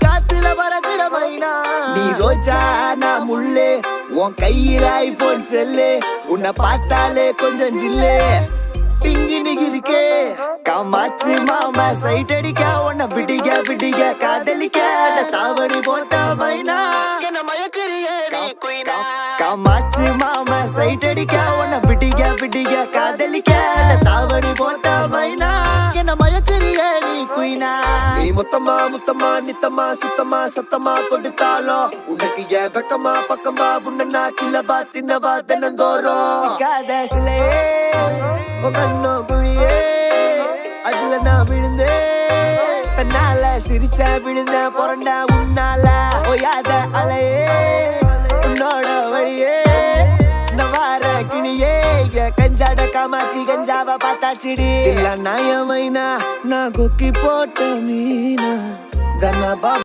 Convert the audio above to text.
காத்துல பறக்குற மைனா நீ ரோஜா நான் முள்ளு உன் கையில ஐபோன் செல்லு உன்னை பார்த்தாலே கொஞ்சம் ஜில்லு பிங்கினு இருக்கே காமாச்சு மாமா சைட் அடிக்க உன்னை பிடிக்க காதலிக்க தாவணி போட்ட மைனா காமாச்சு மாமா சைட் அடிக்க உன்னை பிடிக்க காதலிக்க தாவணி போட்ட மைனா என்ன மயக்கிறிய நீ குயினா நீ முத்தமா நித்தமா சுத்தமா சத்தமா கொடுத்தாலும் உனக்கு ஏன் வெக்கமா பக்கமா உன்ன கிளவா தின்னவா தினந்தோறும் சிக்காத சிலையே கண்ணோ குழியே அதுல நான் விழுந்தேன் தன்னால சிரிச்சா விழுந்த பொறண்ட உன்னால ஓயாத அலையே உன்னோட வழியே நவார கிளியே கஞ்சாட காமாச்சி கஞ்சாவ பார்த்தாச்சிடி இல்ல நாயமைனா நான் கொக்கி போட்ட மீனா தனபா